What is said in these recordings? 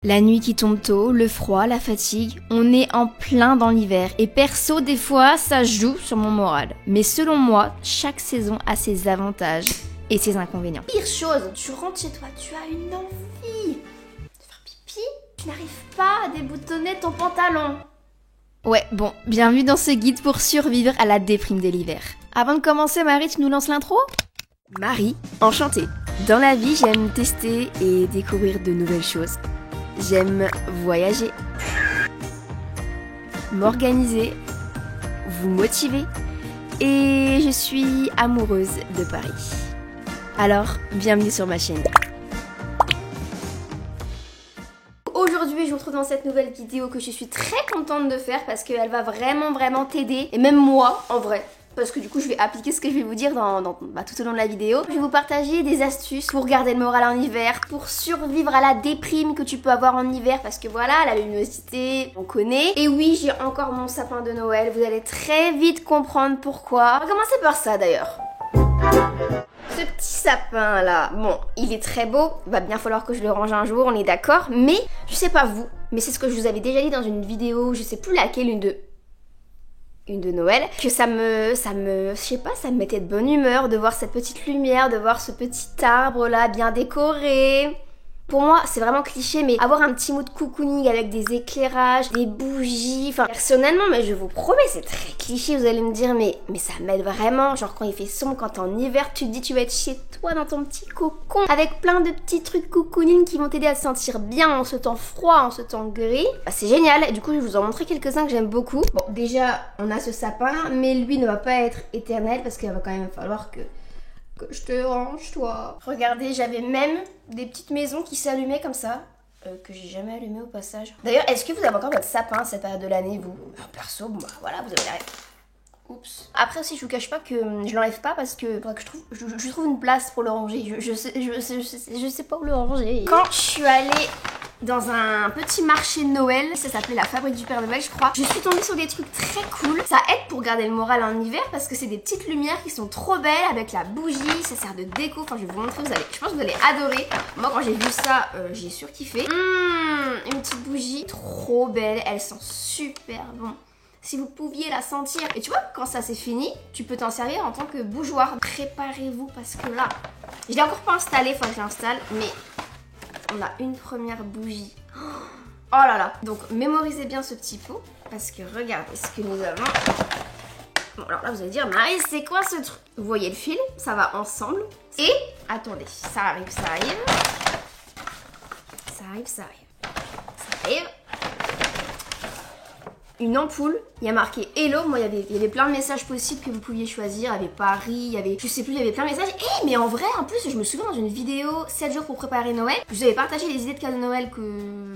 La nuit qui tombe tôt, le froid, la fatigue, on est en plein dans l'hiver. Et perso, des fois, ça joue sur mon moral. Mais selon moi, chaque saison a ses avantages et ses inconvénients. Pire chose, tu rentres chez toi, tu as une envie de faire pipi, tu n'arrives pas à déboutonner ton pantalon. Ouais, bon, bienvenue dans ce guide pour survivre à la déprime de l'hiver. Avant de commencer, Marie, tu nous lances l'intro ? Marie, enchantée. Dans la vie, j'aime tester et découvrir de nouvelles choses. J'aime voyager, m'organiser, vous motiver et je suis amoureuse de Paris. Alors, bienvenue sur ma chaîne. Aujourd'hui, je vous retrouve dans cette nouvelle vidéo que je suis très contente de faire parce qu'elle va vraiment t'aider, et même moi en vrai. Parce que du coup je vais appliquer ce que je vais vous dire tout au long de la vidéo. Je vais vous partager des astuces pour garder le moral en hiver, pour survivre à la déprime que tu peux avoir en hiver. Parce que voilà, la luminosité, on connaît. Et oui, j'ai encore mon sapin de Noël, vous allez très vite comprendre pourquoi. On va commencer par ça d'ailleurs. Ce petit sapin là, bon, il est très beau, il va bien falloir que je le range un jour, on est d'accord. Mais, je sais pas vous, mais c'est ce que je vous avais déjà dit dans une vidéo, je sais plus laquelle, une de Noël, que ça me mettait de bonne humeur de voir cette petite lumière, de voir ce petit arbre là bien décoré. Pour moi, c'est vraiment cliché, mais avoir un petit mood cocooning avec des éclairages, des bougies, enfin personnellement, mais je vous promets, c'est très cliché, vous allez me dire, mais ça m'aide vraiment. Genre quand il fait sombre, quand t'es en hiver, tu te dis tu vas être chez toi dans ton petit cocon, avec plein de petits trucs cocooning qui vont t'aider à te sentir bien en ce temps froid, en ce temps gris. Bah, c'est génial, et du coup je vais vous en montrer quelques-uns que j'aime beaucoup. Bon, déjà, on a ce sapin, mais lui ne va pas être éternel, parce qu'il va quand même falloir que je te range, toi. Regardez, j'avais même des petites maisons qui s'allumaient comme ça, que j'ai jamais allumées au passage. D'ailleurs, est-ce que vous avez encore votre sapin à cette période de l'année, vous? Perso, bon bah voilà, vous avez la... Oups. Après aussi, je vous cache pas que je l'enlève pas parce que je trouve une place pour le ranger. Je sais pas où le ranger. Quand je suis allée dans un petit marché de Noël, ça s'appelait la Fabrique du Père Noël, je crois, je suis tombée sur des trucs très cool. Ça aide pour garder le moral en hiver parce que c'est des petites lumières qui sont trop belles avec la bougie, ça sert de déco. Enfin, je vais vous montrer, je pense que vous allez adorer. Moi, quand j'ai vu ça, j'ai surkiffé. Une petite bougie trop belle, elle sent super bon. Si vous pouviez la sentir. Et tu vois, quand ça c'est fini, tu peux t'en servir en tant que bougeoir. Préparez-vous parce que là, je l'ai encore pas installé, faut que je l'installe, mais on a une première bougie. Oh là là. Donc mémorisez bien ce petit pot parce que regardez ce que nous avons. Bon alors là vous allez dire, Marie c'est quoi ce truc? Vous voyez le fil, ça va ensemble. Et attendez, ça arrive. Ça arrive. Une ampoule, il y a marqué Hello, moi il y avait plein de messages possibles que vous pouviez choisir, il y avait Paris, il y avait, je sais plus, il y avait plein de messages. Mais en vrai, en plus, je me souviens dans une vidéo 7 jours pour préparer Noël, je vous avais partagé les idées de cadeaux de Noël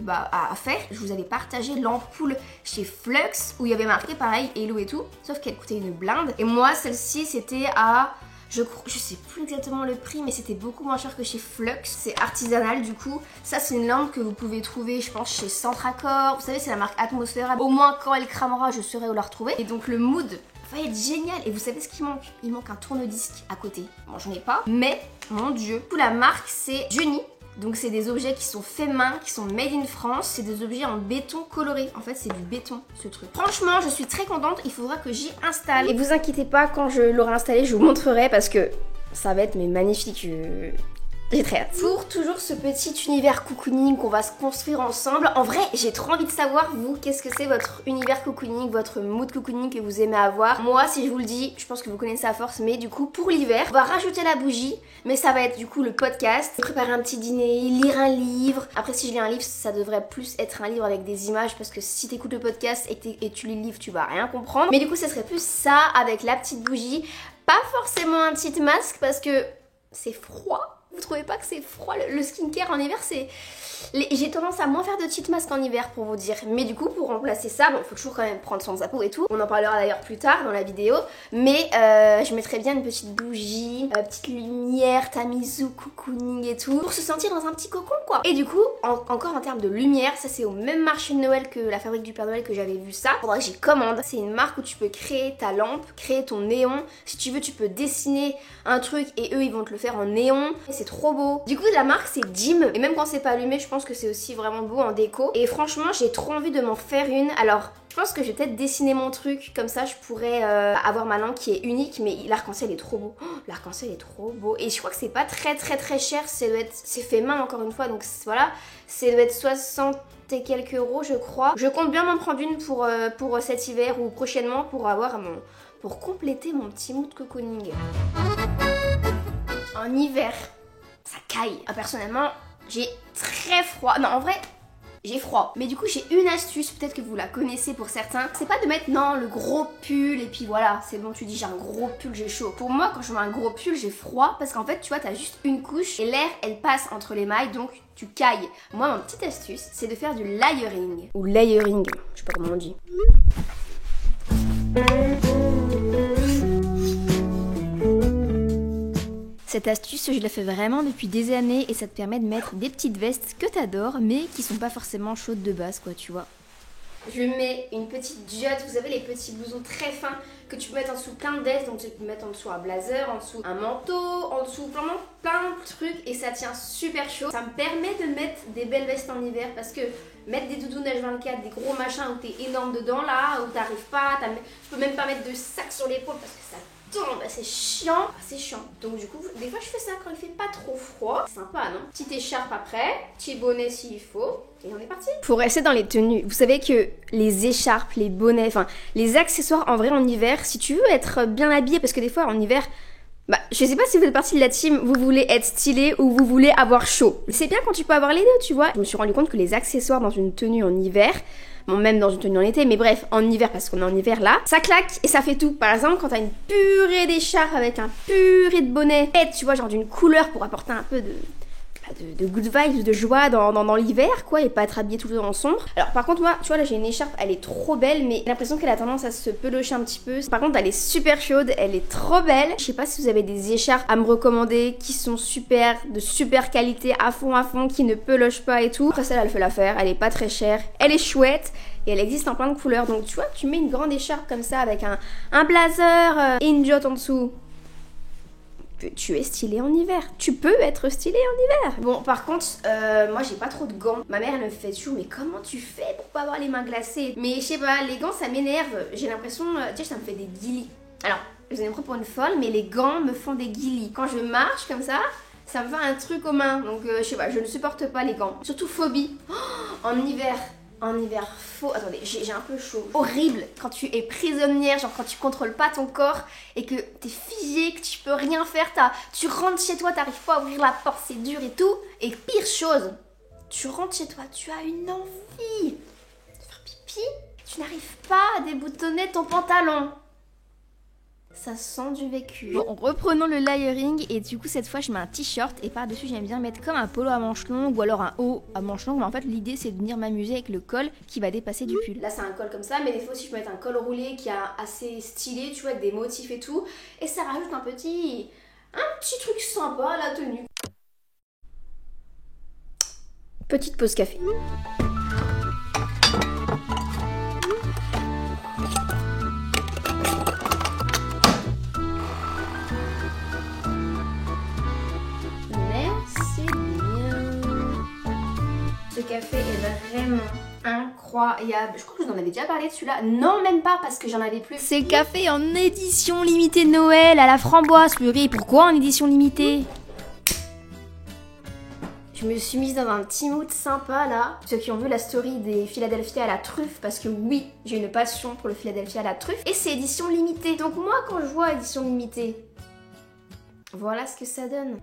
à faire. Je vous avais partagé l'ampoule chez Flux où il y avait marqué pareil Hello et tout, sauf qu'elle coûtait une blinde. Et moi, celle-ci, c'était à... Je sais plus exactement le prix, mais c'était beaucoup moins cher que chez Flux. C'est artisanal du coup. Ça c'est une lampe que vous pouvez trouver, je pense, chez Centracor. Vous savez, c'est la marque Atmosphera. Au moins quand elle cramera, je saurai où la retrouver. Et donc le mood va être génial. Et vous savez ce qui manque? Il manque un tourne-disque à côté. Bon, j'en ai pas, mais mon dieu. Du coup, la marque c'est Jenny. Donc c'est des objets qui sont faits main, qui sont made in France. C'est des objets en béton coloré. En fait c'est du béton ce truc. Franchement je suis très contente, il faudra que j'y installe. Et vous inquiétez pas, quand je l'aurai installé je vous montrerai parce que ça va être magnifique. J'ai très hâte. Pour toujours ce petit univers cocooning qu'on va se construire ensemble. En vrai, j'ai trop envie de savoir, vous, qu'est-ce que c'est votre univers cocooning, votre mood cocooning que vous aimez avoir. Moi, si je vous le dis, je pense que vous connaissez à force, mais du coup, pour l'hiver, on va rajouter la bougie, mais ça va être du coup le podcast. Préparer un petit dîner, lire un livre. Après, si je lis un livre, ça devrait plus être un livre avec des images, parce que si t'écoutes le podcast et tu lis le livre, tu vas rien comprendre. Mais du coup, ça serait plus ça, avec la petite bougie. Pas forcément un petit masque, parce que c'est froid. Vous trouvez pas que c'est froid? Le skincare en hiver, c'est... J'ai tendance à moins faire de cheat mask en hiver pour vous dire. Mais du coup, pour remplacer ça, bon, faut toujours quand même prendre soin de sa peau et tout. On en parlera d'ailleurs plus tard dans la vidéo. Mais je mettrais bien une petite bougie, petite lumière, tamisou, cocooning et tout. Pour se sentir dans un petit cocon, quoi. Et du coup, encore en termes de lumière, ça c'est au même marché de Noël que la Fabrique du Père Noël que j'avais vu ça. Faudra que j'y commande. C'est une marque où tu peux créer ta lampe, créer ton néon. Si tu veux, tu peux dessiner un truc et eux, ils vont te le faire en néon. C'est trop beau. Du coup la marque c'est Jim, et même quand c'est pas allumé je pense que c'est aussi vraiment beau en déco. Et franchement j'ai trop envie de m'en faire une. Alors je pense que je vais peut-être dessiner mon truc, comme ça je pourrais avoir ma lampe qui est unique, mais l'arc-en-ciel est trop beau. Oh, l'arc-en-ciel est trop beau. Et je crois que c'est pas très cher, c'est fait main encore une fois, donc voilà. Ça doit être 60 et quelques euros je crois. Je compte bien m'en prendre une pour cet hiver ou prochainement pour compléter mon petit mood cocooning. En hiver, ça caille. Personnellement, j'ai très froid. Non, en vrai, j'ai froid. Mais du coup, j'ai une astuce, peut-être que vous la connaissez pour certains. C'est pas de mettre, non, le gros pull et puis voilà, c'est bon, tu dis j'ai un gros pull, j'ai chaud. Pour moi, quand je mets un gros pull, j'ai froid parce qu'en fait, tu vois, t'as juste une couche et l'air, elle passe entre les mailles, donc tu cailles. Moi, ma petite astuce, c'est de faire du layering. Ou layering, je sais pas comment on dit. Cette astuce, je la fais vraiment depuis des années et ça te permet de mettre des petites vestes que t'adores mais qui sont pas forcément chaudes de base quoi, tu vois. Je mets une petite jutte, vous savez les petits blousons très fins que tu peux mettre en dessous plein de vestes, donc tu peux mettre en dessous un blazer, en dessous un manteau, en dessous vraiment plein de trucs et ça tient super chaud. Ça me permet de mettre des belles vestes en hiver parce que mettre des doudounes H24, des gros machins où t'es énorme dedans là, où t'arrives pas, tu peux même pas mettre de sac sur l'épaule parce que ça tombe, c'est chiant, c'est chiant. Donc du coup, des fois je fais ça quand il fait pas trop froid. Sympa, non? Petite écharpe après, petit bonnet s'il faut, et on est parti. Pour rester dans les tenues, vous savez que les écharpes, les bonnets, enfin les accessoires en vrai en hiver, si tu veux être bien habillé, parce que des fois en hiver, bah, je sais pas si vous êtes partie de la team, vous voulez être stylé ou vous voulez avoir chaud. C'est bien quand tu peux avoir les deux, tu vois. Je me suis rendu compte que les accessoires dans une tenue en hiver, bon même dans une tenue en été, mais bref, en hiver, parce qu'on est en hiver là, ça claque et ça fait tout. Par exemple, quand t'as une purée d'écharpe avec un purée de bonnet, et tu vois, genre d'une couleur pour apporter un peu de good vibes, de joie dans l'hiver, quoi, et pas être habillée tout le temps en sombre. Alors par contre, moi, tu vois, là j'ai une écharpe, elle est trop belle, mais j'ai l'impression qu'elle a tendance à se pelocher un petit peu. Par contre, elle est super chaude, elle est trop belle. Je sais pas si vous avez des écharpes à me recommander qui sont super, de super qualité, à fond, qui ne pelochent pas et tout. Après, celle-là, elle fait l'affaire, elle est pas très chère, elle est chouette. Et elle existe en plein de couleurs, donc tu vois, tu mets une grande écharpe comme ça avec un blazer et une jutte en dessous. Tu es stylé en hiver. Tu peux être stylé en hiver. Bon, par contre, moi j'ai pas trop de gants. Ma mère elle me fait toujours, mais comment tu fais pour pas avoir les mains glacées? Mais je sais pas, les gants ça m'énerve. J'ai l'impression, tu sais, ça me fait des guilis. Alors, vous allez me prendre pour une folle, mais les gants me font des guilis. Quand je marche comme ça me fait un truc aux mains. Donc, je sais pas, je ne supporte pas les gants. Surtout phobie. Oh, en hiver. En hiver, faux. Attendez, j'ai un peu chaud. Horrible quand tu es prisonnière, genre quand tu contrôles pas ton corps et que t'es figé, que tu peux rien faire. Tu rentres chez toi, t'arrives pas à ouvrir la porte, c'est dur et tout. Et pire chose, tu rentres chez toi, tu as une envie de faire pipi, tu n'arrives pas à déboutonner ton pantalon. Ça sent du vécu. Bon, reprenons le layering et du coup cette fois je mets un t-shirt et par-dessus j'aime bien mettre comme un polo à manches longues ou alors un haut à manches longues. Mais en fait l'idée c'est de venir m'amuser avec le col qui va dépasser du pull. Là c'est un col comme ça, mais des fois aussi je peux mettre un col roulé qui est assez stylé, tu vois, avec des motifs et tout. Et ça rajoute un petit truc sympa à la tenue. Petite pause café. Ce café est vraiment incroyable. Je crois que je vous en avais déjà parlé de celui-là. Non, même pas parce que j'en avais plus. C'est le café en édition limitée de Noël à la framboise, purée. Pourquoi en édition limitée? Je me suis mise dans un petit mood sympa là. Ceux qui ont vu la story des Philadelphia à la truffe, parce que oui, j'ai une passion pour le Philadelphia à la truffe. Et c'est édition limitée. Donc moi, quand je vois édition limitée, voilà ce que ça donne.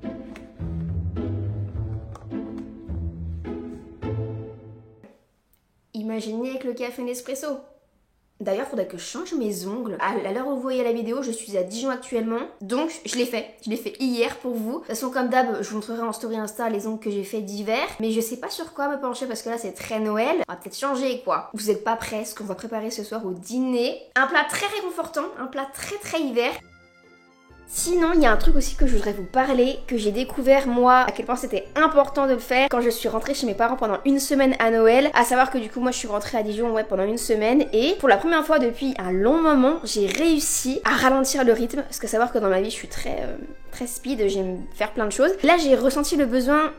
Imaginez avec le café Nespresso. D'ailleurs, il faudrait que je change mes ongles. À l'heure où vous voyez la vidéo, je suis à Dijon actuellement. Donc, je l'ai fait. Je l'ai fait hier pour vous. De toute façon, comme d'hab, je vous montrerai en story Insta les ongles que j'ai fait d'hiver. Mais je sais pas sur quoi me pencher parce que là, c'est très Noël. On va peut-être changer, quoi. Vous êtes pas prêts, ce qu'on va préparer ce soir au dîner. Un plat très réconfortant. Un plat très hiver. Sinon, il y a un truc aussi que je voudrais vous parler, que j'ai découvert moi, à quel point c'était important de le faire quand je suis rentrée chez mes parents pendant une semaine à Noël. À savoir que du coup, moi je suis rentrée à Dijon pendant une semaine et pour la première fois depuis un long moment, j'ai réussi à ralentir le rythme. Parce que savoir que dans ma vie, je suis très speed, j'aime faire plein de choses. Là, j'ai ressenti le besoin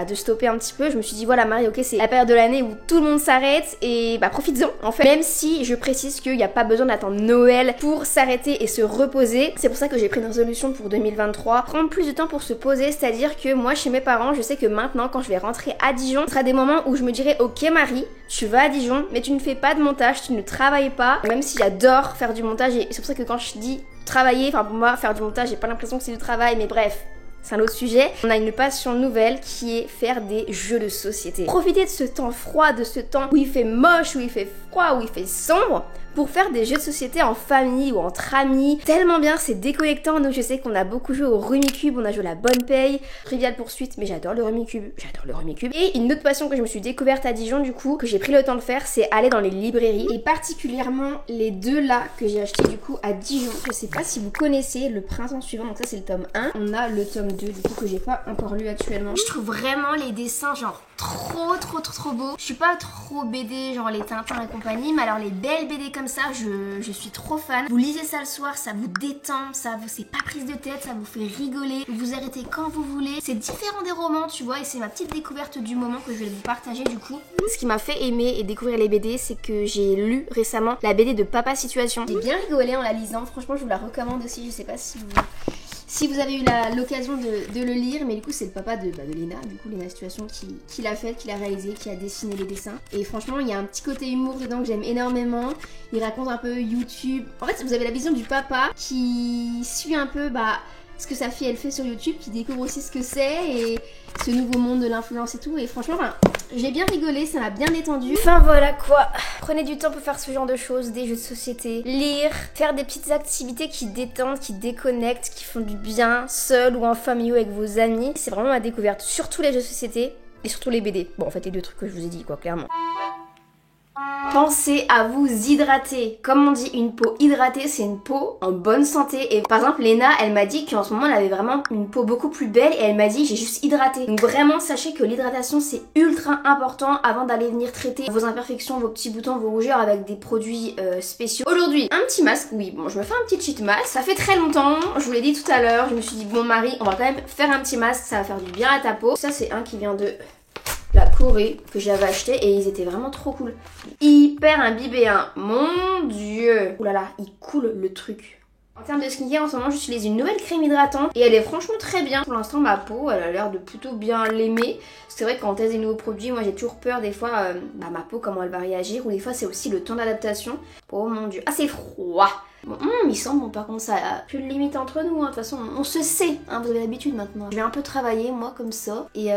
de stopper un petit peu. Je me suis dit voilà Marie, ok, c'est la période de l'année où tout le monde s'arrête et profites-en en fait. Même si je précise qu'il n'y a pas besoin d'attendre Noël pour s'arrêter et se reposer. C'est pour ça que j'ai pris une résolution pour 2023, prendre plus de temps pour se poser, c'est-à-dire que moi chez mes parents, je sais que maintenant quand je vais rentrer à Dijon, ce sera des moments où je me dirai ok Marie, tu vas à Dijon mais tu ne fais pas de montage, tu ne travailles pas, même si j'adore faire du montage et c'est pour ça que quand je dis travailler, enfin pour moi faire du montage, j'ai pas l'impression que c'est du travail, mais bref. C'est un autre sujet. On a une passion nouvelle qui est faire des jeux de société. Profiter de ce temps froid, de ce temps où il fait moche, où il fait froid, où il fait sombre, pour faire des jeux de société en famille ou entre amis. Tellement bien, c'est déconnectant. Nous, je sais qu'on a beaucoup joué au Rummikub, on a joué à la Bonne Paye, Trivial Poursuite, mais j'adore le Rummikub. J'adore le Rummikub. Et une autre passion que je me suis découverte à Dijon, du coup, que j'ai pris le temps de faire, c'est aller dans les librairies. Et particulièrement les deux là que j'ai acheté du coup à Dijon. Je sais pas si vous connaissez Le Printemps Suivant, donc ça c'est le tome 1. On a le tome 2 du coup que j'ai pas encore lu actuellement. Je trouve vraiment les dessins genre trop beaux. Je suis pas trop BD genre les Tintins et compagnie, mais alors les belles BD comme ça, je suis trop fan. Vous lisez ça le soir, ça vous détend, c'est pas prise de tête, ça vous fait rigoler, vous arrêtez quand vous voulez. C'est différent des romans, tu vois, et c'est ma petite découverte du moment que je vais vous partager du coup. Ce qui m'a fait aimer et découvrir les BD, c'est que j'ai lu récemment la BD de Papa Situation. J'ai bien rigolé en la lisant, franchement je vous la recommande aussi, je sais pas si vous avez eu l'occasion de le lire, mais du coup c'est le papa de Léna, du coup Léna Situation qui l'a fait, qui l'a réalisé, qui a dessiné les dessins. Et franchement il y a un petit côté humour dedans que j'aime énormément. Il raconte un peu YouTube. En fait vous avez la vision du papa qui suit un peu ce que sa fille elle fait sur YouTube, qui découvre aussi ce que c'est et ce nouveau monde de l'influence et tout. Et franchement j'ai bien rigolé, ça m'a bien détendu. Enfin voilà quoi, prenez du temps pour faire ce genre de choses, des jeux de société, lire, faire des petites activités qui détendent, qui déconnectent, qui font du bien, seul ou en famille ou avec vos amis. C'est vraiment ma découverte, surtout les jeux de société et surtout les BD. Bon en fait les deux trucs que je vous ai dit quoi, clairement. Pensez à vous hydrater. Comme on dit, une peau hydratée, c'est une peau en bonne santé. Et par exemple, Léna, elle m'a dit qu'en ce moment, elle avait vraiment une peau beaucoup plus belle. Et elle m'a dit, j'ai juste hydraté. Donc vraiment, sachez que l'hydratation, c'est ultra important avant d'aller venir traiter vos imperfections, vos petits boutons, vos rougeurs avec des produits spéciaux. Aujourd'hui, un petit masque. Oui, bon, je me fais un petit cheat mask. Ça fait très longtemps, je vous l'ai dit tout à l'heure. Je me suis dit, bon Marie, on va quand même faire un petit masque. Ça va faire du bien à ta peau. Ça, c'est un qui vient de la Corée que j'avais acheté et ils étaient vraiment trop cool. Hyper imbibés, hein. Mon dieu. Ouh là là, il coule le truc. En termes de skincare, en ce moment, j'utilise une nouvelle crème hydratante et elle est franchement très bien. Pour l'instant, ma peau, elle a l'air de plutôt bien l'aimer. C'est vrai que quand on teste des nouveaux produits, moi j'ai toujours peur des fois, ma peau, comment elle va réagir. Ou des fois, c'est aussi le temps d'adaptation. Oh mon dieu. Ah, c'est froid. Bon, il semble, bon, par contre, ça a plus de limite entre nous, hein. De toute façon, on se sait, hein, vous avez l'habitude maintenant. Je vais un peu travailler, moi, comme ça, et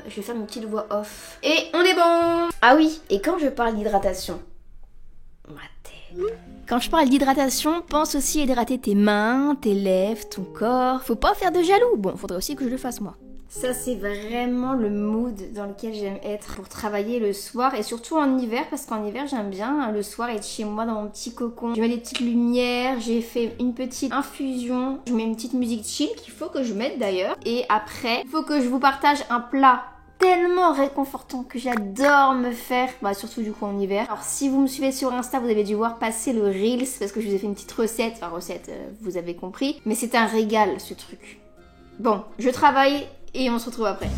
je vais faire une petite voix off. Et on est bon. Ah oui, et quand je parle d'hydratation, ma tête. Quand je parle d'hydratation, pense aussi à hydrater tes mains, tes lèvres, ton corps. Faut pas faire de jaloux. Bon, faudrait aussi que je le fasse, moi. Ça c'est vraiment le mood dans lequel j'aime être pour travailler le soir et surtout en hiver parce qu'en hiver j'aime bien le soir être chez moi dans mon petit cocon. Je mets des petites lumières, j'ai fait une petite infusion, je mets une petite musique chill qu'il faut que je mette d'ailleurs et après il faut que je vous partage un plat tellement réconfortant que j'adore me faire, surtout du coup en hiver. Alors si vous me suivez sur Insta, vous avez dû voir passer le Reels parce que je vous ai fait une petite recette, enfin recette, vous avez compris, mais c'est un régal ce truc. Bon, je travaille et on se retrouve après.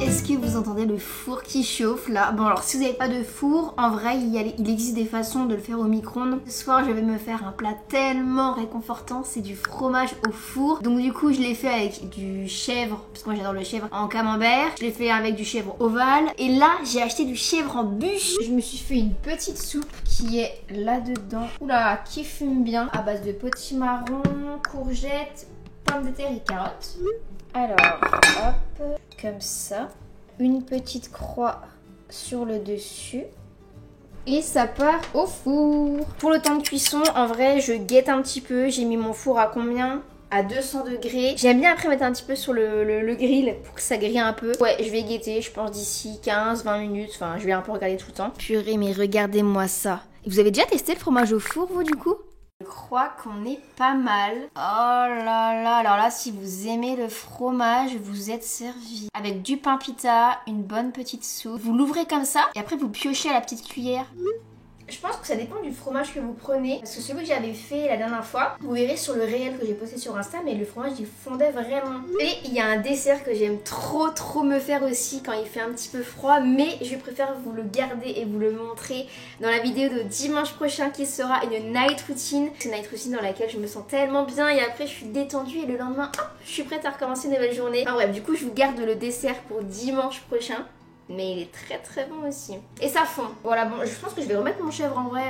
Est-ce que vous entendez le four qui chauffe là? Bon alors si vous n'avez pas de four, en vrai il existe des façons de le faire au micro-ondes. Ce soir je vais me faire un plat tellement réconfortant, c'est du fromage au four. Donc du coup je l'ai fait avec du chèvre, parce que moi j'adore le chèvre en camembert. Je l'ai fait avec du chèvre ovale. Et là j'ai acheté du chèvre en bûche. Je me suis fait une petite soupe qui est là-dedans. Oula, qui fume bien. À base de potimarron, courgettes, pommes de terre et carottes. Alors, hop, comme ça. Une petite croix sur le dessus. Et ça part au four. Pour le temps de cuisson, en vrai, je guette un petit peu. J'ai mis mon four à combien? À 200 degrés. J'aime bien après mettre un petit peu sur le grill pour que ça grille un peu. Ouais, je vais guetter, je pense d'ici 15-20 minutes. Enfin, je vais un peu regarder tout le temps. Purée, mais regardez-moi ça. Vous avez déjà testé le fromage au four, vous, du coup? Je crois qu'on est pas mal. Oh là là, alors là, si vous aimez le fromage, vous êtes servi. Avec du pain pita, une bonne petite soupe. Vous l'ouvrez comme ça et après vous piochez à la petite cuillère. Je pense que ça dépend du fromage que vous prenez. Parce que celui que j'avais fait la dernière fois, vous verrez sur le réel que j'ai posté sur Insta, mais le fromage il fondait vraiment. Et il y a un dessert que j'aime trop me faire aussi quand il fait un petit peu froid, mais je préfère vous le garder et vous le montrer dans la vidéo de dimanche prochain qui sera une night routine. C'est une night routine dans laquelle je me sens tellement bien et après je suis détendue et le lendemain, hop, je suis prête à recommencer une nouvelle journée. Enfin bref, du coup je vous garde le dessert pour dimanche prochain. Mais il est très bon aussi. Et ça fond. Voilà, bon, je pense que je vais remettre mon chèvre en vrai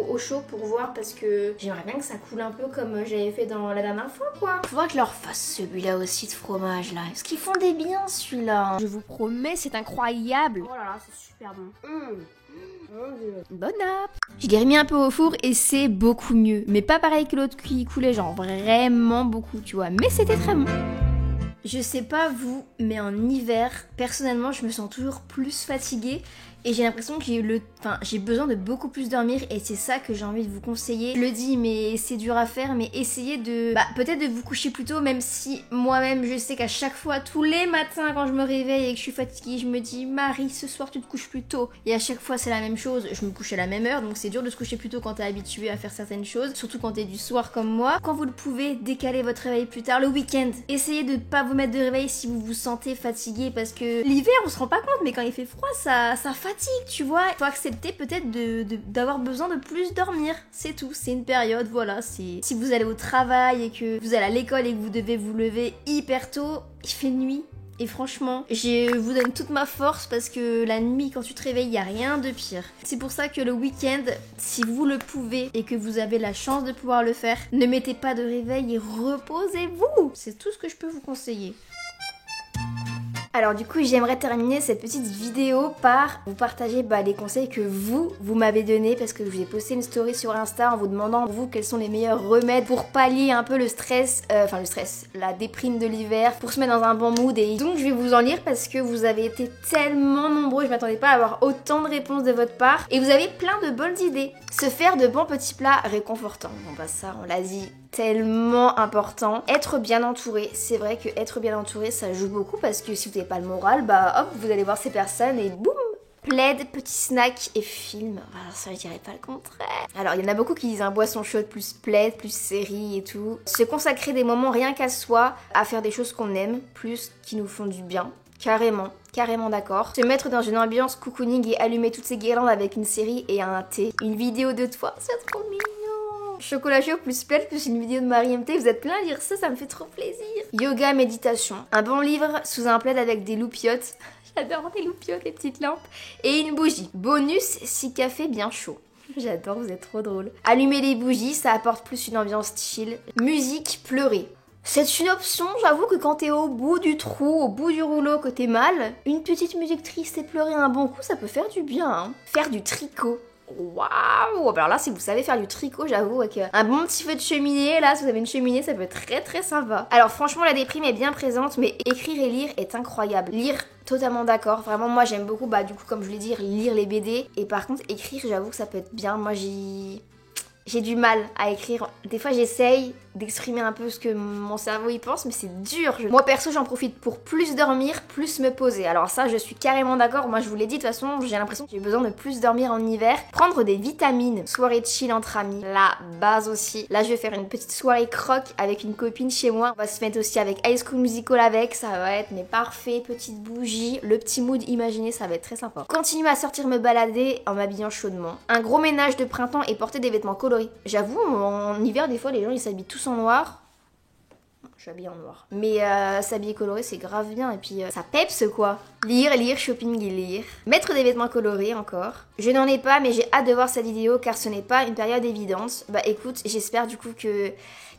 au chaud pour voir parce que j'aimerais bien que ça coule un peu comme j'avais fait dans la dernière fois, quoi. Faudra que je leur fasse celui-là aussi de fromage, là. Est-ce qu'ils fondait bien, celui-là? Je vous promets, c'est incroyable. Oh là là, c'est super bon. Bonne app. Je l'ai remis un peu au four et c'est beaucoup mieux. Mais pas pareil que l'autre qui coulait, genre vraiment beaucoup, tu vois. Mais c'était très bon. Je sais pas vous, mais en hiver, personnellement, je me sens toujours plus fatiguée et j'ai l'impression que j'ai besoin de beaucoup plus dormir et c'est ça que j'ai envie de vous conseiller. Je le dis, mais c'est dur à faire, mais essayez de, peut-être de vous coucher plus tôt, même si moi-même, je sais qu'à chaque fois, tous les matins, quand je me réveille et que je suis fatiguée, je me dis, Marie, ce soir, tu te couches plus tôt. Et à chaque fois, c'est la même chose. Je me couche à la même heure, donc c'est dur de se coucher plus tôt quand t'es habitué à faire certaines choses, surtout quand t'es du soir comme moi. Quand vous le pouvez, décalez votre réveil plus tard le week-end. Essayez de pas vous mettre de réveil si vous vous sentez fatigué parce que l'hiver, on se rend pas compte, mais quand il fait froid, ça fatigue, tu vois. Il faut accepter peut-être d'avoir besoin de plus dormir. C'est tout, c'est une période, voilà. Si vous allez au travail et que vous allez à l'école et que vous devez vous lever hyper tôt, il fait nuit. Et franchement, je vous donne toute ma force parce que la nuit, quand tu te réveilles, il n'y a rien de pire. C'est pour ça que le week-end, si vous le pouvez et que vous avez la chance de pouvoir le faire, ne mettez pas de réveil et reposez-vous. C'est tout ce que je peux vous conseiller. Alors du coup, j'aimerais terminer cette petite vidéo par vous partager les conseils que vous m'avez donnés parce que je vous ai posté une story sur Insta en vous demandant vous quels sont les meilleurs remèdes pour pallier un peu le stress, la déprime de l'hiver, pour se mettre dans un bon mood. Et donc je vais vous en lire parce que vous avez été tellement nombreux, je m'attendais pas à avoir autant de réponses de votre part et vous avez plein de bonnes idées. Se faire de bons petits plats réconfortants. Bon bah ça, on l'a dit, tellement important. Être bien entouré, c'est vrai que être bien entouré ça joue beaucoup parce que si vous n'avez pas le moral, hop, vous allez voir ces personnes et boum. Plaid, petits snacks et films. Voilà, ça je dirais pas le contraire. Alors il y en a beaucoup qui disent un boisson chaude plus plaid, plus série et tout. Se consacrer des moments rien qu'à soi, à faire des choses qu'on aime, plus qui nous font du bien. Carrément d'accord. Se mettre dans une ambiance cocooning et allumer toutes ces guirlandes avec une série et un thé. Une vidéo de toi, c'est trop mignon. Chocolat chaud plus plaid plus une vidéo de Marie MT, vous êtes plein à lire ça, ça me fait trop plaisir. Yoga, méditation. Un bon livre sous un plaid avec des loupiottes. J'adore les loupiottes, les petites lampes. Et une bougie. Bonus, 6 cafés bien chauds. J'adore, vous êtes trop drôle. Allumer les bougies, ça apporte plus une ambiance chill. Musique, pleurer. C'est une option, j'avoue que quand t'es au bout du trou, au bout du rouleau, que t'es mal, une petite musique triste et pleurer un bon coup, ça peut faire du bien. Hein. Faire du tricot. Waouh! Alors là, si vous savez faire du tricot, j'avoue, avec un bon petit feu de cheminée, là, si vous avez une cheminée, ça peut être très sympa. Alors franchement, la déprime est bien présente, mais écrire et lire est incroyable. Lire, totalement d'accord. Vraiment, moi, j'aime beaucoup, du coup, comme je l'ai dit, lire les BD. Et par contre, écrire, j'avoue que ça peut être bien. Moi, j'ai du mal à écrire. Des fois, j'essaye d'exprimer un peu ce que mon cerveau y pense, mais c'est dur. Moi, perso, j'en profite pour plus dormir, plus me poser. Alors ça, je suis carrément d'accord. Moi, je vous l'ai dit, de toute façon, j'ai l'impression que j'ai besoin de plus dormir en hiver. Prendre des vitamines. Soirée de chill entre amis. La base aussi. Là, je vais faire une petite soirée croque avec une copine chez moi. On va se mettre aussi avec High School Musical avec. Ça va être, mais parfait. Petite bougie. Le petit mood imaginé, ça va être très sympa. Continuer à sortir me balader en m'habillant chaudement. Un gros ménage de printemps et porter des vêtements colorés. J'avoue, en hiver, des fois, les gens, ils s'habillent tous en noir. Je suis habillée en noir. Mais s'habiller coloré, c'est grave bien. Et puis, ça peps, quoi. Lire, shopping et lire. Mettre des vêtements colorés, encore. Je n'en ai pas, mais j'ai hâte de voir cette vidéo, car ce n'est pas une période évidente. Écoute, j'espère du coup que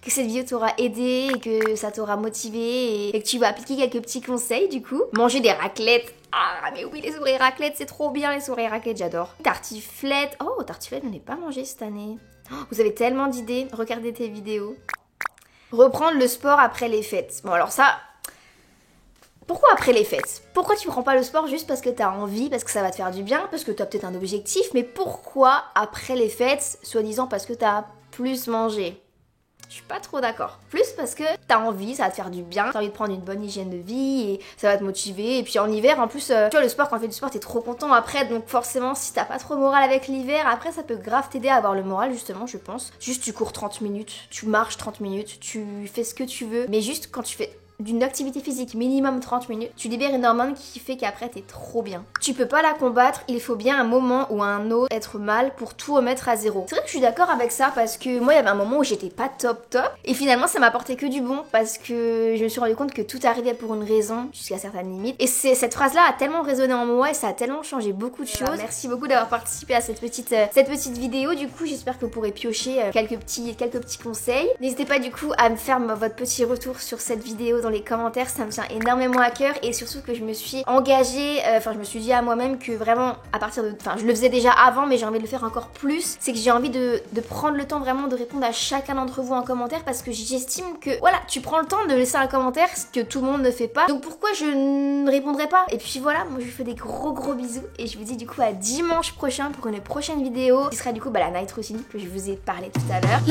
cette vidéo t'aura aidé et que ça t'aura motivé et que tu vas appliquer quelques petits conseils, du coup. Manger des raclettes. Ah, mais oui, les soirées raclettes, c'est trop bien, les soirées raclettes, j'adore. Tartiflette. Oh, tartiflette, je n'en ai pas mangé cette année. Oh, vous avez tellement d'idées, regardez tes vidéos. Reprendre le sport après les fêtes. Bon, alors ça... Pourquoi après les fêtes? Pourquoi tu prends pas le sport juste parce que t'as envie, parce que ça va te faire du bien, parce que t'as peut-être un objectif, mais pourquoi après les fêtes, soi-disant parce que t'as plus manger. Je suis pas trop d'accord. Plus parce que t'as envie, ça va te faire du bien, t'as envie de prendre une bonne hygiène de vie et ça va te motiver. Et puis en hiver, en plus, tu vois, le sport, quand on fait du sport, t'es trop content après. Donc forcément, si t'as pas trop moral avec l'hiver, après ça peut grave t'aider à avoir le moral, justement, je pense. Juste tu cours 30 minutes, tu marches 30 minutes, tu fais ce que tu veux. Mais juste quand tu fais d'une activité physique minimum 30 minutes, tu libères une hormone qui fait qu'après t'es trop bien. Tu peux pas la combattre, il faut bien un moment ou un autre être mal pour tout remettre à zéro. C'est vrai que je suis d'accord avec ça parce que moi il y avait un moment où j'étais pas top et finalement ça m'a apporté que du bon parce que je me suis rendu compte que tout arrivait pour une raison jusqu'à certaines limites. Et cette phrase là a tellement résonné en moi et ça a tellement changé beaucoup de choses. Merci beaucoup d'avoir participé à cette petite vidéo. Du coup j'espère que vous pourrez piocher quelques petits conseils. N'hésitez pas du coup à me faire votre petit retour sur cette vidéo dans les commentaires, ça me tient énormément à cœur et surtout que je me suis engagée, je me suis dit à moi-même que vraiment à partir de, je le faisais déjà avant mais j'ai envie de le faire encore plus, c'est que j'ai envie de prendre le temps vraiment de répondre à chacun d'entre vous en commentaire parce que j'estime que voilà, tu prends le temps de laisser un commentaire, ce que tout le monde ne fait pas, donc pourquoi je ne répondrai pas? Et puis voilà, moi je vous fais des gros bisous et je vous dis du coup à dimanche prochain pour une prochaine vidéo qui sera du coup la night routine que je vous ai parlé tout à l'heure.